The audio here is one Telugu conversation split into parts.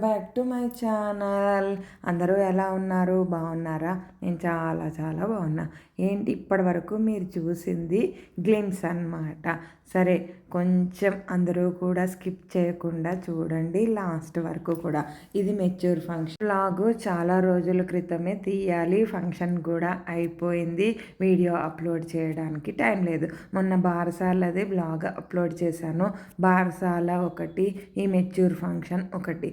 Welcome back to my channel. అందరూ ఎలా ఉన్నారు? బాగున్నారా? నేను చాలా చాలా బాగున్నా. ఏంటి ఇప్పటి వరకు మీరు చూసింది గ్లిమ్స్ అన్నమాట. సరే, కొంచెం అందరూ కూడా స్కిప్ చేయకుండా చూడండి లాస్ట్ వరకు కూడా. ఇది మెచ్యూర్ ఫంక్షన్ వ్లాగ్. చాలా రోజుల క్రితమే తీయాలి, ఫంక్షన్ కూడా అయిపోయింది. వీడియో అప్లోడ్ చేయడానికి టైం లేదు. మొన్న బారసాలది వ్లాగ్ అప్లోడ్ చేశాను. బారసాల ఒకటి, ఈ మెచ్యూర్ ఫంక్షన్ ఒకటి.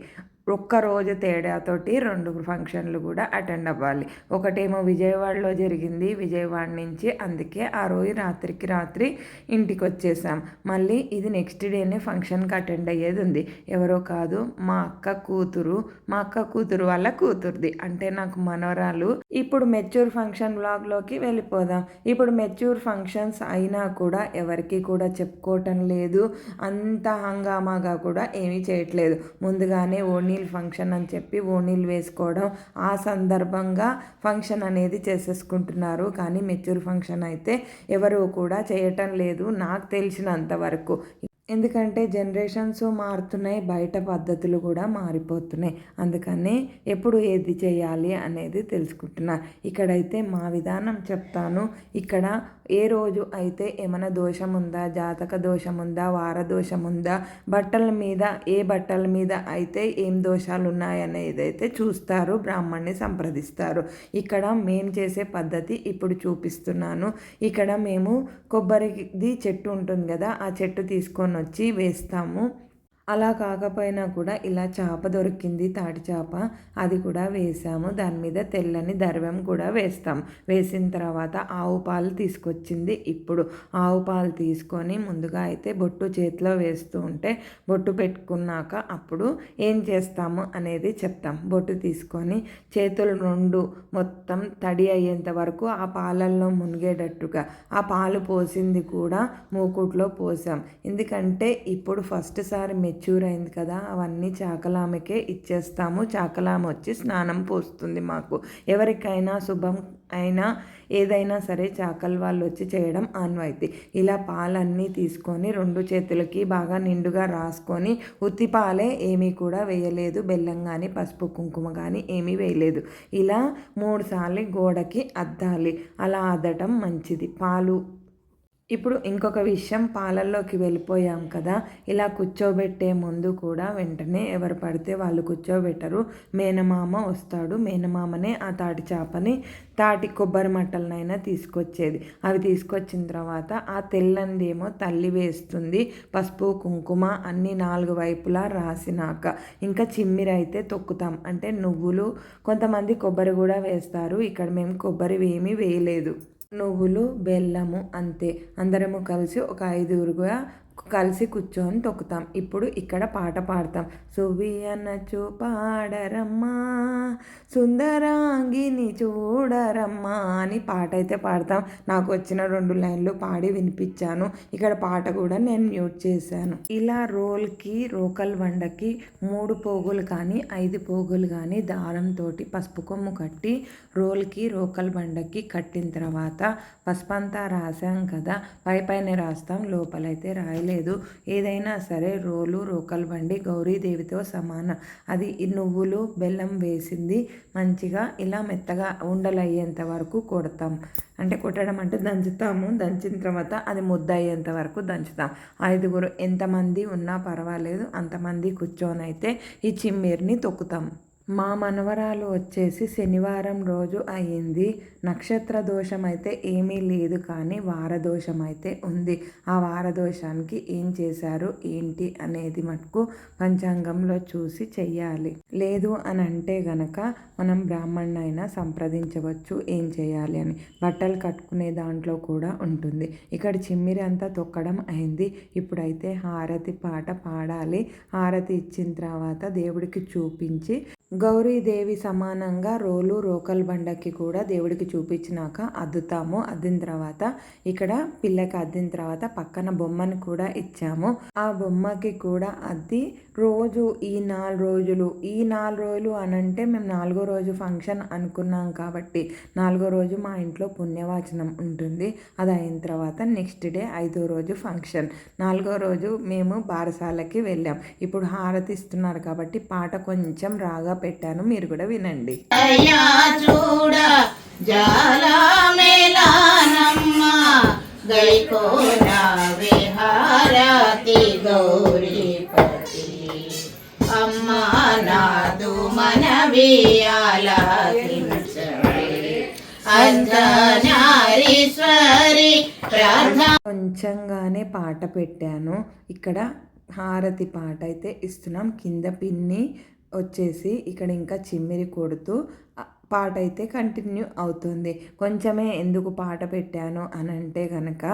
ఒక్కరోజు తేడాతోటి 2 ఫంక్షన్లు కూడా అటెండ్ అవ్వాలి. ఒకటేమో విజయవాడలో జరిగింది, విజయవాడ నుంచి, అందుకే ఆ రోజు రాత్రికి రాత్రి ఇంటికి వచ్చేసాం. మళ్ళీ ఇది నెక్స్ట్ డేనే ఫంక్షన్కి అటెండ్ అయ్యేది ఉంది. ఎవరో కాదు, మా అక్క కూతురు వాళ్ళ కూతురుది, అంటే నాకు మనవరాలు. ఇప్పుడు మెచ్యూర్ ఫంక్షన్ వ్లాగ్లోకి వెళ్ళిపోదాం. ఇప్పుడు మెచ్యూర్ ఫంక్షన్స్ అయినా కూడా ఎవరికి కూడా చెప్పుకోవటం లేదు, అంత హంగామాగా కూడా ఏమీ చేయట్లేదు. ముందుగానే ఓణీలు ఫంక్షన్ అని చెప్పి ఓణీలు వేసుకోవడం, ఆ సందర్భంగా ఫంక్షన్ అనేది చేసేసుకుంటున్నారు. కానీ మెచ్యూర్ ఫంక్షన్ అయితే ఎవరు కూడా చేయటం లేదు నాకు తెలిసినంత వరకు. ఎందుకంటే జనరేషన్స్ మారుతున్నాయి, బయట పద్ధతులు కూడా మారిపోతున్నాయి. అందుకని ఎప్పుడు ఏది చేయాలి అనేది తెలుసుకుంటున్నా. ఇక్కడైతే మా విధానం చెప్తాను. ఇక్కడ ఏ రోజు అయితే ఏమైనా దోషం ఉందా, జాతక దోషం ఉందా, వార దోషం ఉందా, ఏ బట్టల మీద అయితే ఏం దోషాలు ఉన్నాయనేది అయితే చూస్తారు, బ్రాహ్మణ్ణి సంప్రదిస్తారు. ఇక్కడ మేము చేసే పద్ధతి ఇప్పుడు చూపిస్తున్నాను. ఇక్కడ మేము కొబ్బరిది చెట్టు ఉంటుంది కదా, ఆ చెట్టు తీసుకొని వచ్చి వేస్తాము. అలా కాకపోయినా కూడా ఇలా చేప దొరికింది, తాటి చేప, అది కూడా వేసాము. దాని మీద తెల్లని దర్వం కూడా వేస్తాం. వేసిన తర్వాత ఆవు పాలు తీసుకొచ్చింది. ఇప్పుడు ఆవు పాలు తీసుకొని ముందుగా అయితే బొట్టు చేతిలో వేస్తూ ఉంటే, బొట్టు పెట్టుకున్నాక అప్పుడు ఏం చేస్తాము అనేది చెప్తాం. బొట్టు తీసుకొని చేతులు 2 మొత్తం తడి అయ్యేంత వరకు ఆ పాలల్లో మునిగేటట్టుగా ఆ పాలు పోసింది కూడా మూకుట్లో పోసాం. ఎందుకంటే ఇప్పుడు ఫస్ట్ సారి మెచ్యూర్ అయింది కదా, అవన్నీ చాకలామెకే ఇచ్చేస్తాము. చాకలామ వచ్చి స్నానం పోస్తుంది మాకు. ఎవరికైనా శుభం అయినా ఏదైనా సరే చాకల్ వాళ్ళు వచ్చి చేయడం ఆన్వాయితీ. ఇలా పాలన్నీ తీసుకొని 2 చేతులకి బాగా నిండుగా రాసుకొని, ఉత్తి పాలే, ఏమీ కూడా వేయలేదు, బెల్లం కానీ పసుపు కుంకుమ కానీ ఏమీ వేయలేదు. ఇలా 3 సార్లు గోడకి అద్దాలి. అలా అద్దటం మంచిది. పాలు ఇప్పుడు ఇంకొక విషయం, పాలల్లోకి వెళ్ళిపోయాం కదా, ఇలా కూర్చోబెట్టే ముందు కూడా వెంటనే ఎవరు పడితే వాళ్ళు కూర్చోబెట్టరు. మేనమామ వస్తాడు, మేనమామనే ఆ తాటి చేపని, తాటి కొబ్బరి మట్టలనైనా తీసుకొచ్చేది. అవి తీసుకొచ్చిన తర్వాత ఆ తెల్లందేమో తల్లి వేస్తుంది. పసుపు కుంకుమ అన్ని 4 వైపులా రాసినాక ఇంకా చిమ్మిరైతే తొక్కుతాం, అంటే నువ్వులు, కొంతమంది కొబ్బరి కూడా వేస్తారు. ఇక్కడ మేము కొబ్బరి ఏమీ వేయలేదు, నువ్వులు, బెల్లము అంతే. అందరము కలిసి ఒక 5గురుగా కలిసి కూర్చొని తొక్కుతాం. ఇప్పుడు ఇక్కడ పాట పాడతాం. సువియనచు పాడరమ్మా, సుందరాంగిని చూడరమ్మా అని పాట అయితే పాడతాం. నాకు వచ్చిన 2 లైన్లు పాడి వినిపించాను. ఇక్కడ పాట కూడా నేను మ్యూట్ చేశాను. ఇలా రోకల్ బండకి 3 పోగులు కానీ 5 పోగులు కానీ దారంతో పసుపు కొమ్ము కట్టి రోకల్ బండకి కట్టిన తర్వాత పసుపంతా రాసాం కదా, పైనే రాస్తాం, లోపలైతే రాయలేదు. ఏదైనా సరే రోకల్ బండి గౌరీదేవితో సమానం. అది నువ్వులు బెల్లం వేసింది. మంచిగా ఇలా మెత్తగా ఉండలయ్యేంత వరకు కొడతాం. అంటే కొట్టడం అంటే దంచుతాము. దంచిన తర్వాత అది ముద్ద అయ్యేంత వరకు దంచుతాం. 5గురు ఎంతమంది ఉన్నా పర్వాలేదు, అంతమంది కూర్చొని అయితే ఈ చిమ్మీర్ని తొక్కుతాం. మా మనవరాలు వచ్చేసి శనివారం రోజు అయ్యింది. నక్షత్ర దోషం అయితే ఏమీ లేదు, కానీ వారదోషం అయితే ఉంది. ఆ వారదోషానికి ఏం చేశారు ఏంటి అనేది మటుకు పంచాంగంలో చూసి చెయ్యాలి. లేదు అని అంటే గనక మనం బ్రాహ్మణ్ణైనా సంప్రదించవచ్చు ఏం చేయాలి అని. బట్టలు కట్టుకునే దాంట్లో కూడా ఉంటుంది. ఇక్కడ చిమ్మిరి అంతా తొక్కడం అయింది. ఇప్పుడైతే హారతి పాట పాడాలి. హారతి ఇచ్చిన తర్వాత దేవుడికి చూపించి గౌరీదేవి సమానంగా రోకల్ బండకి కూడా దేవుడికి చూపించినాక అద్దుతాము. అద్దిన తర్వాత ఇక్కడ పిల్లకి అద్దిన తర్వాత పక్కన బొమ్మను కూడా ఇచ్చాము. ఆ బొమ్మకి కూడా అద్ది రోజు ఈ 4 రోజులు అనంటే మేము 4వ రోజు ఫంక్షన్ అనుకున్నాం కాబట్టి 4వ రోజు మా ఇంట్లో పుణ్యవాచనం ఉంటుంది. అది అయిన తర్వాత నెక్స్ట్ డే 5వ రోజు ఫంక్షన్. 4వ రోజు మేము బారసాలకి వెళ్ళాం. ఇప్పుడు హారతి ఇస్తున్నారు కాబట్టి పాట కొంచెం రాగా పెట్టాను, మీరు కూడా వినండి. అమ్మా నాదు కొంచెంగానే పాట పెట్టాను. ఇక్కడ హారతి పాట అయితే ఇస్తున్నాం. కింద పిన్ని వచ్చేసి ఇక్కడ ఇంకా చిమ్మిరి కొడుతూ పాట అయితే కంటిన్యూ అవుతుంది. కొంచెమే ఎందుకు పాట పెట్టాను అని అంటే కనుక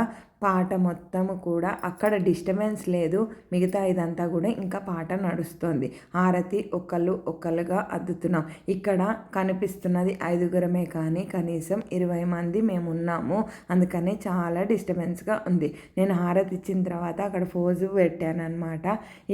పాట మొత్తము కూడా అక్కడ డిస్టర్బెన్స్ లేదు, మిగతా ఇదంతా కూడా ఇంకా పాట నడుస్తుంది. హారతి ఒక్కళ్ళుగా అద్దుతున్నాం. ఇక్కడ కనిపిస్తున్నది 5గురమే కానీ కనీసం 20 మంది మేము ఉన్నాము. అందుకనే చాలా డిస్టర్బెన్స్గా ఉంది. నేను హారతి ఇచ్చిన తర్వాత అక్కడ ఫోజు పెట్టాను అనమాట.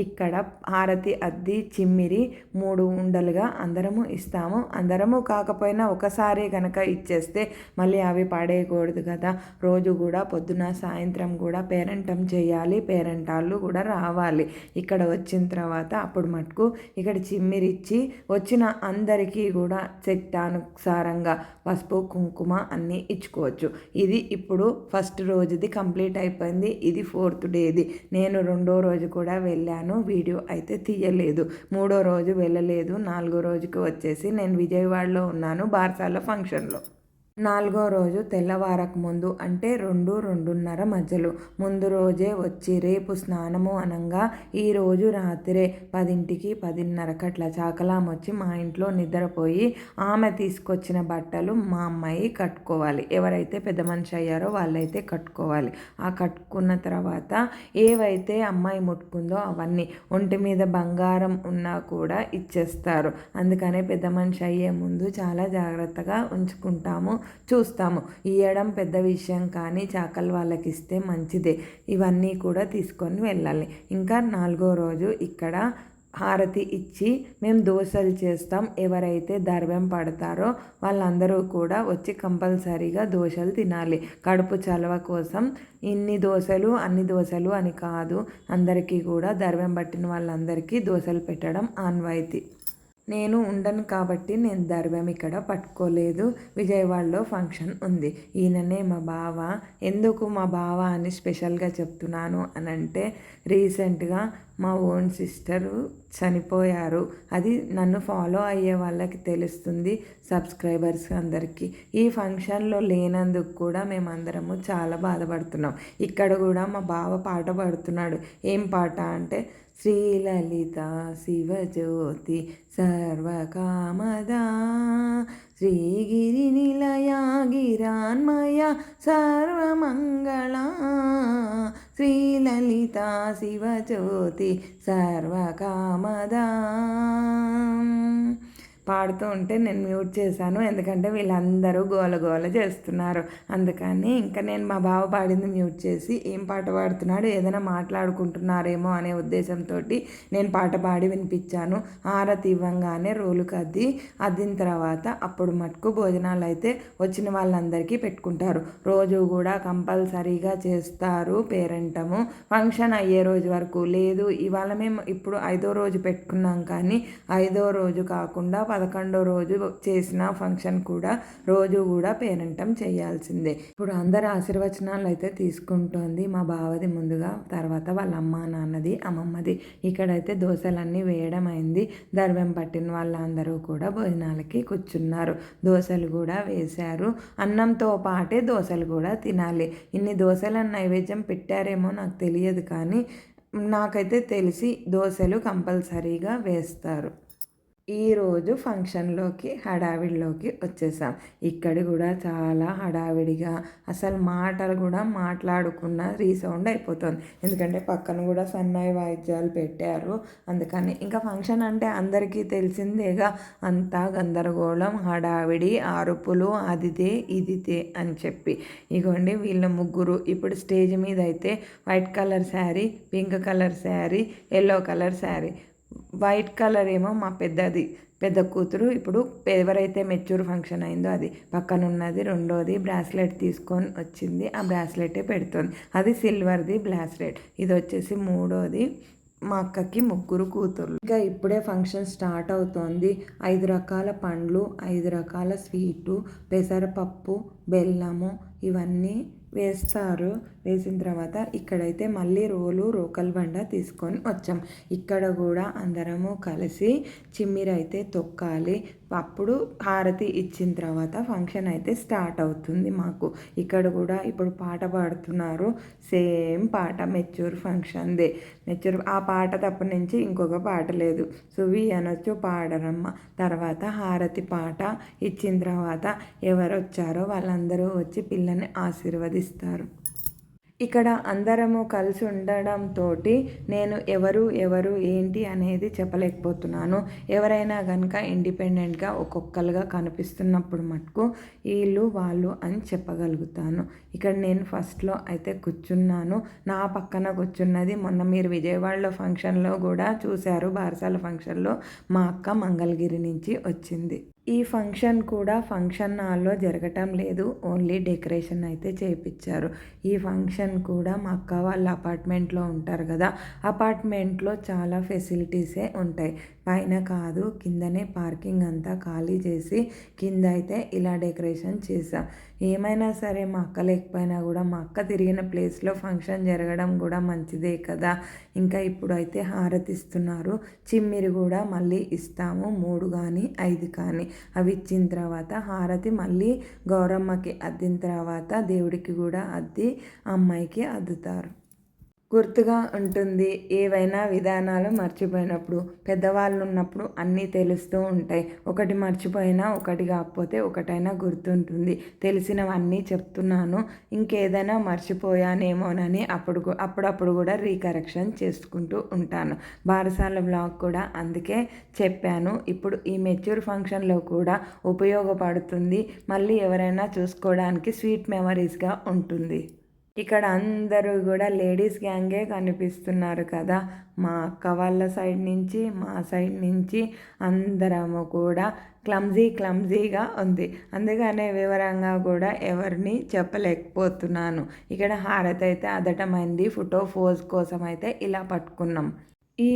ఇక్కడ హారతి అద్ది చిమ్మిరి 3 ఉండలుగా అందరము ఇస్తాము. అందరము కాకపోయినా ఒకసారి కనుక ఇచ్చేస్తే మళ్ళీ అవి పడేయకూడదు కదా. రోజు కూడా పొద్దున సాయంత్రం కూడా పేరంటం చేయాలి, పేరంటాళ్ళు కూడా రావాలి. ఇక్కడ వచ్చిన తర్వాత అప్పుడు మటుకు ఇక్కడ చిమ్మిరిచ్చి వచ్చిన అందరికీ కూడా శక్తానుసారంగా పసుపు కుంకుమ అన్నీ ఇచ్చుకోవచ్చు. ఇది ఇప్పుడు ఫస్ట్ రోజుది కంప్లీట్ అయిపోయింది. ఇది 4th డేది. నేను 2వ రోజు కూడా వెళ్ళాను, వీడియో అయితే తీయలేదు. 3వ రోజు వెళ్ళలేదు. 4వ రోజుకి వచ్చేసి నేను విజయవాడలో ఉన్నాను బార్సాల ఫంక్షన్లో. 4వ రోజు తెల్లవారకు ముందు అంటే 2-2:30 మధ్యలో ముందు రోజే వచ్చి రేపు స్నానము అనంగా ఈరోజు రాత్రే 10కి 10:30కి అట్లా చాకలాం వచ్చి మా ఇంట్లో నిద్రపోయి ఆమె తీసుకొచ్చిన బట్టలు మా అమ్మాయి కట్టుకోవాలి. ఎవరైతే పెద్ద మనిషి అయ్యారో వాళ్ళైతే కట్టుకోవాలి. ఆ కట్టుకున్న తర్వాత ఏవైతే అమ్మాయి ముట్టుకుందో అవన్నీ ఒంటి మీద బంగారం ఉన్నా కూడా ఇచ్చేస్తారు. అందుకనే పెద్ద మనిషి అయ్యే ముందు చాలా జాగ్రత్తగా ఉంచుకుంటాము, చూస్తాము. ఇవ్వడం పెద్ద విషయం కానీ చాకల్ వాళ్ళకి ఇస్తే మంచిదే. ఇవన్నీ కూడా తీసుకొని వెళ్ళాలి. ఇంకా 4వ రోజు ఇక్కడ హారతి ఇచ్చి మేము దోశలు చేస్తాం. ఎవరైతే దర్వం పడతారో వాళ్ళందరూ కూడా వచ్చి కంపల్సరీగా దోశలు తినాలి. కడుపు చలవ కోసం ఇన్ని దోశలు అన్ని దోశలు అని కాదు, అందరికీ కూడా దర్వం పట్టిన వాళ్ళందరికీ దోశలు పెట్టడం ఆనవాయితీ. నేను ఉండను కాబట్టి నేను దర్వం ఇక్కడ పట్టుకోలేదు. విజయవాడలో ఫంక్షన్ ఉంది. ఈయననే మా బావ. ఎందుకు మా బావ అని స్పెషల్గా చెప్తున్నాను అని అంటే రీసెంట్గా మా ఓన్ సిస్టరు చనిపోయారు. అది నన్ను ఫాలో అయ్యే వాళ్ళకి తెలుస్తుంది, సబ్స్క్రైబర్స్ అందరికీ. ఈ ఫంక్షన్లో లేనందుకు కూడా మేమందరము చాలా బాధపడుతున్నాం. ఇక్కడ కూడా మా బావ పాట పాడుతున్నాడు. ఏం పాట అంటే శ్రీలలిత శివజ్యోతి సర్వకామదా శ్రీగిరి నిలయ గిరాన్మయ సర్వమంగళ శ్రీలలిత శివజ్యోతి సర్వకామదా పాడుతూ ఉంటే నేను మ్యూట్ చేశాను. ఎందుకంటే వీళ్ళందరూ గోల చేస్తున్నారు. అందుకని ఇంకా నేను మా బావ పాడింది మ్యూట్ చేసి ఏం పాట పాడుతున్నాడు ఏదైనా మాట్లాడుకుంటున్నారేమో అనే ఉద్దేశంతో నేను పాట పాడి వినిపించాను. హారతి ఇవ్వంగానే రోలుకు అద్దిన తర్వాత అప్పుడు మటుకు భోజనాలు అయితే వచ్చిన వాళ్ళందరికీ పెట్టుకుంటారు. రోజు కూడా కంపల్సరీగా చేస్తారు పేరంటము. ఫంక్షన్ అయ్యే రోజు వరకు లేదు. ఇవాళ మేము ఇప్పుడు 5వ రోజు పెట్టుకున్నాం కానీ 5వ రోజు కాకుండా 11వ రోజు చేసిన ఫంక్షన్ కూడా రోజు కూడా పేరంటం చేయాల్సిందే. ఇప్పుడు అందరు ఆశీర్వచనాలు అయితే తీసుకుంటోంది. మా బావది ముందుగా, తర్వాత వాళ్ళ అమ్మ నాన్నది అమ్మమ్మది. ఇక్కడైతే దోశలన్నీ వేయడం అయింది. దర్వం పట్టిన వాళ్ళందరూ కూడా భోజనాలకి కూర్చున్నారు. దోశలు కూడా వేశారు. అన్నంతో పాటే దోశలు కూడా తినాలి. ఇన్ని దోశలను నైవేద్యం పెట్టారేమో నాకు తెలియదు కానీ నాకైతే తెలిసి దోశలు కంపల్సరీగా వేస్తారు. ఈరోజు ఫంక్షన్లోకి హడావిడిలోకి వచ్చేసాం. ఇక్కడ కూడా చాలా హడావిడిగా అసలు మాటలు కూడా మాట్లాడుకున్న రీసౌండ్ అయిపోతుంది. ఎందుకంటే పక్కన కూడా సన్నాయి వాయిద్యాలు పెట్టారు. అందుకని ఇంకా ఫంక్షన్ అంటే అందరికీ తెలిసిందేగా, అంతా గందరగోళం, హడావిడి, అరుపులు, అదితే ఇదితే అని చెప్పి. ఇగోండి వీళ్ళ ముగ్గురు ఇప్పుడు స్టేజ్ మీద అయితే white colour sari, pink colour sari, yellow colour sari. White colour ఏమో మా పెద్ద కూతురు. ఇప్పుడు ఎవరైతే మెచ్యూర్ ఫంక్షన్ అయిందో అది పక్కన ఉన్నది. రెండోది బ్రాస్లెట్ తీసుకొని వచ్చింది, ఆ బ్రాస్లెటే పెడుతుంది. అది సిల్వర్ది బ్రాస్లెట్. ఇది వచ్చేసి మూడోది. మా అక్కకి ముగ్గురు కూతుర్లు. ఇంకా ఇప్పుడే ఫంక్షన్ స్టార్ట్ అవుతోంది. 5 రకాల పండ్లు, 5 రకాల స్వీటు, పెసరపప్పు, బెల్లము ఇవన్నీ వేస్తారు. వేసిన తర్వాత ఇక్కడైతే మళ్ళీ రోకల్ బండ తీసుకొని వచ్చాం. ఇక్కడ కూడా అందరము కలిసి చిమ్మిరైతే తొక్కాలి. అప్పుడు హారతి ఇచ్చిన తర్వాత ఫంక్షన్ అయితే స్టార్ట్ అవుతుంది మాకు. ఇక్కడ కూడా ఇప్పుడు పాట పాడుతున్నారు. సేమ్ పాట మెచ్యూర్ ఫంక్షన్దే. ఆ పాట తప్ప నుంచి ఇంకొక పాట లేదు. సువి అనొచ్చు, పాడరమ్మ. తర్వాత హారతి పాట ఇచ్చిన తర్వాత ఎవరు వచ్చారో వాళ్ళందరూ వచ్చి పిల్లని ఆశీర్వదిస్తారు. ఇక్కడ అందరము కలిసి ఉండడంతో నేను ఎవరు ఏంటి అనేది చెప్పలేకపోతున్నాను. ఎవరైనా కనుక ఇండిపెండెంట్గా ఒక్కొక్కరుగా కనిపిస్తున్నప్పుడు మటుకు వీళ్ళు వాళ్ళు అని చెప్పగలుగుతాను. ఇక్కడ నేను ఫస్ట్లో అయితే కూర్చున్నాను. నా పక్కన కూర్చున్నది మొన్న మీరు విజయవాడలో ఫంక్షన్లో కూడా చూశారు. బారసాల ఫంక్షన్లో మా అక్క మంగళగిరి నుంచి వచ్చింది. ఈ ఫంక్షన్ కూడా ఫంక్షన్ హాల్లో జరగటం లేదు, ఓన్లీ డెకరేషన్ అయితే చేయించారు. ఈ ఫంక్షన్ కూడా మా అక్క వాళ్ళ అపార్ట్మెంట్లో ఉంటారు కదా, అపార్ట్మెంట్లో చాలా ఫెసిలిటీసే ఉంటాయి. పైన కాదు, కిందనే పార్కింగ్ అంతా ఖాళీ చేసి కింద అయితే ఇలా డెకరేషన్ చేసాం. ఏమైనా సరే మా అక్క లేకపోయినా కూడా మా అక్క తిరిగిన ప్లేస్లో ఫంక్షన్ జరగడం కూడా మంచిదే కదా. ఇంకా ఇప్పుడు అయితే హారతి ఇస్తున్నారు. చిమ్మిరి కూడా మళ్ళీ ఇస్తాము, 3 కానీ 5 కానీ. అవి ఇచ్చిన తర్వాత హారతి మళ్ళీ గౌరమ్మకి అద్దిన తర్వాత దేవుడికి కూడా అద్ది అమ్మాయికి అద్దుతారు. గుర్తుగా ఉంటుంది. ఏవైనా విధానాలు మర్చిపోయినప్పుడు, పెద్దవాళ్ళు ఉన్నప్పుడు అన్నీ తెలుస్తూ ఉంటాయి. ఒకటి మర్చిపోయినా, ఒకటి కాకపోతే ఒకటైనా గుర్తుంటుంది. తెలిసినవన్నీ చెప్తున్నాను. ఇంకేదైనా మర్చిపోయానేమోనని అప్పుడప్పుడు కూడా రీకరెక్షన్ చేసుకుంటూ ఉంటాను. బారసాల బ్లాగ్ కూడా అందుకే చెప్పాను. ఇప్పుడు ఈ మెచ్యూర్ ఫంక్షన్లో కూడా ఉపయోగపడుతుంది. మళ్ళీ ఎవరైనా చూసుకోవడానికి స్వీట్ మెమరీస్గా ఉంటుంది. ఇక్కడ అందరూ కూడా లేడీస్ గ్యాంగే కనిపిస్తున్నారు కదా. మా అక్క వాళ్ళ సైడ్ నుంచి, మా సైడ్ నుంచి అందరము కూడా క్లమ్జీగా ఉంది. అందుకనే వివరంగా కూడా ఎవరిని చెప్పలేకపోతున్నాను. ఇక్కడ హారతి అయితే అదటమైంది. ఫోటో పోజ్ కోసం అయితే ఇలా పట్టుకున్నాం. ఈ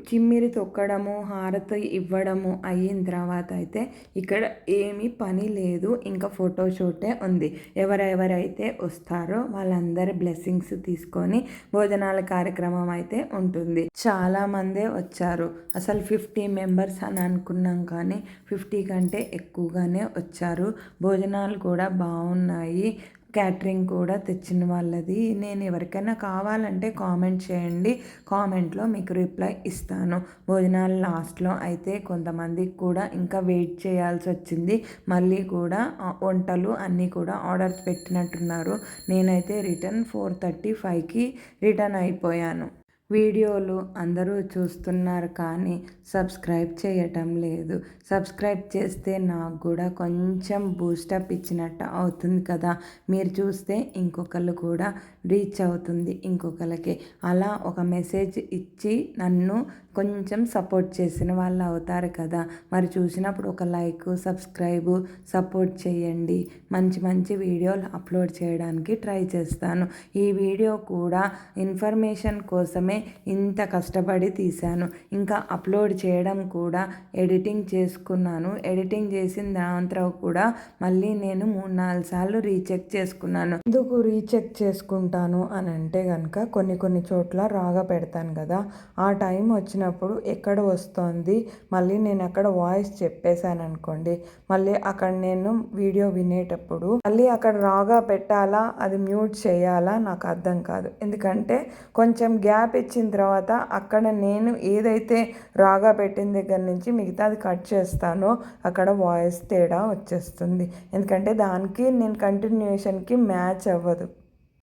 చిమ్మిరి తొక్కడము, హారతి ఇవ్వడము అయిన తర్వాత అయితే ఇక్కడ ఏమీ పని లేదు, ఇంకా ఫోటోషూటే ఉంది. ఎవరెవరైతే వస్తారో వాళ్ళందరి బ్లెస్సింగ్స్ తీసుకొని భోజనాల కార్యక్రమం అయితే ఉంటుంది. చాలామందే వచ్చారు. అసలు 50 మెంబర్స్ అని అనుకున్నాం కానీ 50 కంటే ఎక్కువగానే వచ్చారు. భోజనాలు కూడా బాగున్నాయి. క్యాటరింగ్ కూడా తెచ్చిన వాళ్ళది. నేను ఎవరికైనా కావాలంటే కామెంట్ చేయండి, కామెంట్లో మీకు రిప్లై ఇస్తాను. భోజనాలు లాస్ట్లో అయితే కొంతమందికి కూడా ఇంకా వెయిట్ చేయాల్సి వచ్చింది. మళ్ళీ కూడా వంటలు అన్నీ కూడా ఆర్డర్ పెట్టినట్టున్నారు. నేనైతే రిటర్న్ 4:35కి రిటర్న్ అయిపోయాను. వీడియోలు అందరూ చూస్తున్నారు కానీ సబ్స్క్రైబ్ చేయటం లేదు. సబ్స్క్రైబ్ చేస్తే నాకు కూడా కొంచెం బూస్టప్ ఇచ్చినట్టు అవుతుంది కదా. మీరు చూస్తే ఇంకొకళ్ళు కూడా రీచ్ అవుతుంది ఇంకొకరికి. అలా ఒక మెసేజ్ ఇచ్చి నన్ను కొంచెం సపోర్ట్ చేసిన వాళ్ళు అవుతారు కదా. మరి చూసినప్పుడు ఒక లైక్, సబ్స్క్రైబ్, సపోర్ట్ చేయండి. మంచి మంచి వీడియోలు అప్లోడ్ చేయడానికి ట్రై చేస్తాను. ఈ వీడియో కూడా ఇన్ఫర్మేషన్ కోసమే ఇంత కష్టపడి తీశాను. ఇంకా అప్లోడ్ చేయడం కూడా ఎడిటింగ్ చేసుకున్నాను. ఎడిటింగ్ చేసిన దాంట్లో కూడా మళ్ళీ నేను 3-4 సార్లు రీచెక్ చేసుకున్నాను. ఎందుకు రీచెక్ చేసుకుంటాను పెట్టుకుంటాను అని అంటే కనుక కొన్ని చోట్ల రాగా పెడతాను కదా, ఆ టైం వచ్చినప్పుడు ఎక్కడ వస్తుంది మళ్ళీ నేను అక్కడ వాయిస్ చెప్పేశాను అనుకోండి, మళ్ళీ అక్కడ నేను వీడియో వినేటప్పుడు మళ్ళీ అక్కడ రాగా పెట్టాలా అది మ్యూట్ చేయాలా నాకు అర్థం కాదు. ఎందుకంటే కొంచెం గ్యాప్ ఇచ్చిన తర్వాత అక్కడ నేను ఏదైతే రాగా పెట్టిన దగ్గర నుంచి మిగతాది కట్ చేస్తానో అక్కడ వాయిస్ తేడా వచ్చేస్తుంది. ఎందుకంటే దానికి నేను కంటిన్యూషన్కి మ్యాచ్ అవ్వదు.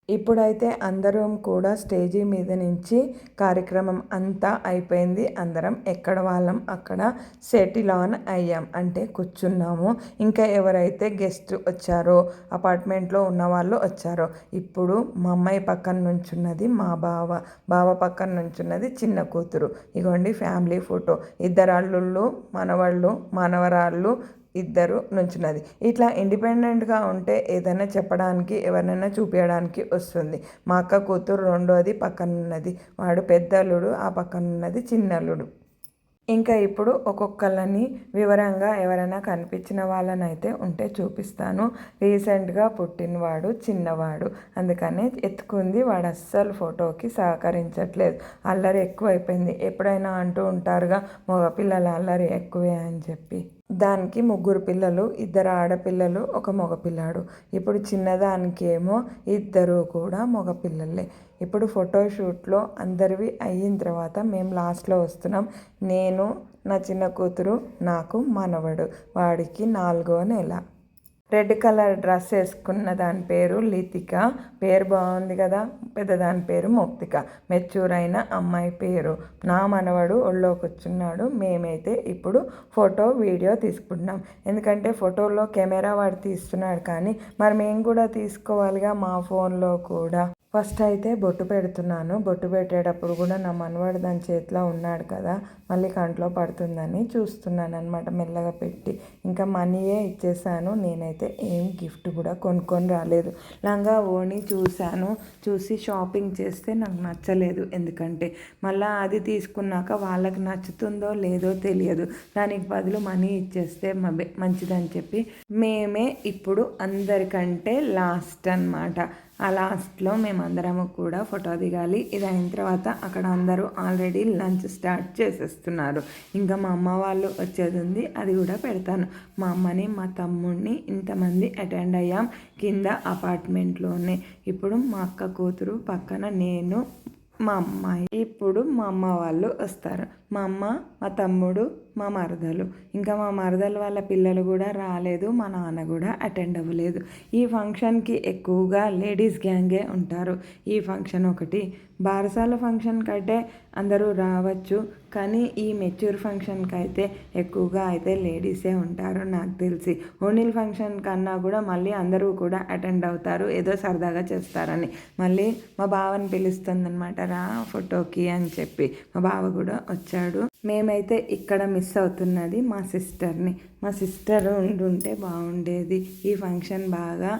ఇప్పుడైతే అందరం కూడా స్టేజీ మీద నుంచి కార్యక్రమం అంతా అయిపోయింది. అందరం ఎక్కడ వాళ్ళం అక్కడ సెటిల్ ఆన్ అయ్యాం, అంటే కూర్చున్నాము. ఇంకా ఎవరైతే గెస్ట్ వచ్చారో, అపార్ట్మెంట్లో ఉన్న వాళ్ళు వచ్చారో, ఇప్పుడు మా అమ్మాయి పక్కన నుంచున్నది మా బావ పక్కన నుంచున్నది చిన్న కూతురు. ఇగోండి ఫ్యామిలీ ఫోటో, ఇద్దరు అల్లుళ్ళు, మనవాళ్ళు, మనవరాళ్ళు ఇద్దరు నుంచున్నది. ఇట్లా ఇండిపెండెంట్గా ఉంటే ఏదైనా చెప్పడానికి ఎవరినైనా చూపించడానికి వస్తుంది. మా అక్క కూతురు రెండోది పక్కన ఉన్నది, వాడు పెద్దల్లుడు, ఆ పక్కన ఉన్నది చిన్నల్లుడు. ఇంకా ఇప్పుడు ఒక్కొక్కళ్ళని వివరంగా ఎవరైనా కనిపించిన వాళ్ళనైతే ఉంటే చూపిస్తాను. రీసెంట్గా పుట్టినవాడు చిన్నవాడు, అందుకని ఎత్తుకుంది. వాడు అస్సలు ఫోటోకి సహకరించట్లేదు, అల్లరి ఎక్కువైపోయింది. ఎప్పుడైనా అంటూ ఉంటారుగా మగపిల్లల అల్లరి ఎక్కువే అని చెప్పి. దానికి 3 పిల్లలు, 2 ఆడపిల్లలు, 1 మగపిల్లాడు. ఇప్పుడు చిన్నదానికి ఏమో 2 కూడా మగపిల్లలే. ఇప్పుడు ఫోటోషూట్లో అందరివి అయిన తర్వాత మేము లాస్ట్లో వస్తున్నాం. నేను, నా చిన్న కూతురు, నాకు మనవడు, వాడికి 4వ నెల. రెడ్ కలర్ డ్రెస్ వేసుకున్న దాని పేరు లితిక, పేరు బాగుంది కదా. పెద్దదాని పేరు మౌక్తిక, మెచ్యూర్ అయిన అమ్మాయి పేరు. నా మనవడు ఒళ్ళో కూర్చున్నాడు. మేమైతే ఇప్పుడు ఫోటో వీడియో తీసుకుంటున్నాం. ఎందుకంటే ఫోటోలో కెమెరా వాడు తీస్తున్నాడు, కానీ మరి మేము కూడా తీసుకోవాలిగా మా ఫోన్లో కూడా. ఫస్ట్ అయితే బొట్టు పెడుతున్నాను. బొట్టు పెట్టేటప్పుడు కూడా నా మనవాడు దాని చేతిలో ఉన్నాడు కదా, మళ్ళీ కంట్లో పడుతుందని చూస్తున్నాను అనమాట, మెల్లగా పెట్టి. ఇంకా మనీయే ఇచ్చేసాను. నేనైతే ఏం గిఫ్ట్ కూడా కొనుక్కొని రాలేదు. లంగా ఓణి చూసి షాపింగ్ చేస్తే నాకు నచ్చలేదు. ఎందుకంటే మళ్ళీ అది తీసుకున్నాక వాళ్ళకి నచ్చుతుందో లేదో తెలియదు. దానికి బదులు మనీ ఇచ్చేస్తే మంచిదని చెప్పి మేమే ఇప్పుడు అందరికంటే లాస్ట్ అనమాట. ఆ లాస్ట్లో మేమందరము కూడా ఫోటో దిగాలి. ఇది అయిన తర్వాత అక్కడ అందరూ ఆల్రెడీ లంచ్ స్టార్ట్ చేసేస్తున్నారు. ఇంకా మా అమ్మ వాళ్ళు వచ్చేది ఉంది, అది కూడా పెడతాను. మా అమ్మని, మా తమ్ముడిని ఇంతమంది అటెండ్ అయ్యాం కింద అపార్ట్మెంట్లోనే. ఇప్పుడు మా అక్క కూతురు పక్కన నేను, మా అమ్మాయి. ఇప్పుడు మా అమ్మ వాళ్ళు వస్తారు. మా అమ్మ, మా తమ్ముడు, మా మరదలు, ఇంకా మా మరదలు వాళ్ళ పిల్లలు కూడా రాలేదు. మా నాన్న కూడా అటెండ్ అవ్వలేదు. ఈ ఫంక్షన్కి ఎక్కువగా లేడీస్ గ్యాంగే ఉంటారు. ఈ ఫంక్షన్ ఒకటి. బారసాల ఫంక్షన్ కంటే అందరూ రావచ్చు, కానీ ఈ మెచ్యూర్ ఫంక్షన్కి అయితే ఎక్కువగా అయితే లేడీసే ఉంటారు నాకు తెలిసి. ఓణీల్ ఫంక్షన్ కన్నా కూడా మళ్ళీ అందరూ కూడా అటెండ్ అవుతారు, ఏదో సరదాగా చేస్తారని. మళ్ళీ మా బావని పిలుస్తుందనమాట, రా ఫోటోకి అని చెప్పి. మా బావ కూడా వచ్చాడు. మేమైతే ఇక్కడ మిస్ అవుతున్నది మా సిస్టర్ని. మా సిస్టర్ ఉండుంటే బాగుండేది. ఈ ఫంక్షన్ బాగా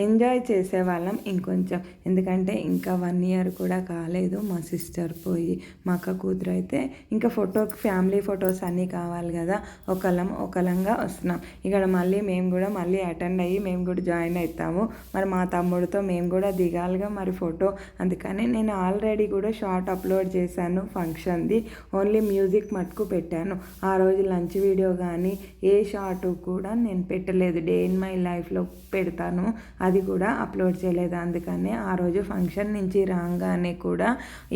ఎంజాయ్ చేసేవాళ్ళం ఇంకొంచెం. ఎందుకంటే ఇంకా 1 ఇయర్ కూడా కాలేదు మా సిస్టర్ పోయి. మా అక్క కూతురు అయితే ఇంకా ఫోటోకి ఫ్యామిలీ ఫొటోస్ అన్నీ కావాలి కదా, ఒకలంగా వస్తున్నాం. ఇక్కడ మేము కూడా మళ్ళీ అటెండ్ అయ్యి మేము కూడా జాయిన్ అవుతాము. మరి మా తమ్ముడితో మేము కూడా దిగాలిగా మరి ఫోటో. అందుకని నేను ఆల్రెడీ కూడా షార్ట్ అప్లోడ్ చేశాను ఫంక్షన్ది. ఓన్లీ మ్యూజిక్ మటుకు పెట్టాను. ఆ రోజు లంచ్ వీడియో కానీ ఏ షార్ట్ కూడా నేను పెట్టలేదు. డే ఇన్ మై లైఫ్లో పెడతాను, అది కూడా అప్లోడ్ చేయలేదు. అందుకనే ఆ రోజు ఫంక్షన్ నుంచి రాగానే కూడా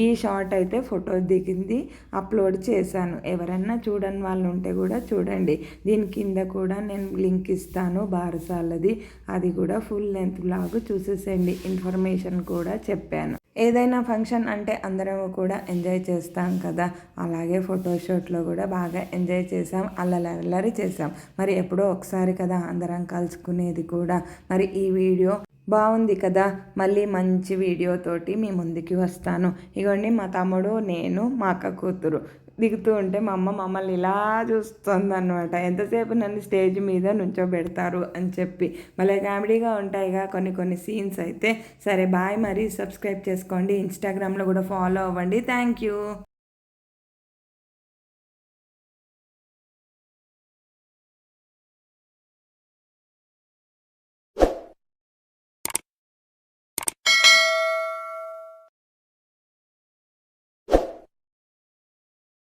ఈ షార్ట్ అయితే ఫోటో దిగింది అప్లోడ్ చేశాను. ఎవరన్నా చూడని వాళ్ళు ఉంటే కూడా చూడండి. దీని కింద కూడా నేను లింక్ ఇస్తాను బారసాలది, అది కూడా ఫుల్ లెంత్ బ్లాగ్ చూసేసేయండి. ఇన్ఫర్మేషన్ కూడా చెప్పాను. ఏదైనా ఫంక్షన్ అంటే అందరం కూడా ఎంజాయ్ చేస్తాం కదా, అలాగే ఫోటోషూట్లో కూడా బాగా ఎంజాయ్ చేసాం, అల్లరి చేసాం. మరి ఎప్పుడో ఒకసారి కదా అందరం కలుసుకునేది కూడా. మరి ఈ వీడియో బాగుంది కదా, మళ్ళీ మంచి వీడియోతోటి మీ ముందుకి వస్తాను. ఇగోండి మా తమ్ముడు, నేను, మా అక్క కూతురు దిగుతూ ఉంటే మా అమ్మ మమ్మల్ని ఇలా చూస్తుంది అనమాట. ఎంతసేపు నన్ను స్టేజ్ మీద నుంచోబెడతారు అని చెప్పి. మళ్ళీ కామెడీగా ఉంటాయిగా కొన్ని సీన్స్ అయితే. సరే బాయ్, మరి సబ్స్క్రైబ్ చేసుకోండి, ఇన్స్టాగ్రామ్లో కూడా ఫాలో అవ్వండి. Thank you.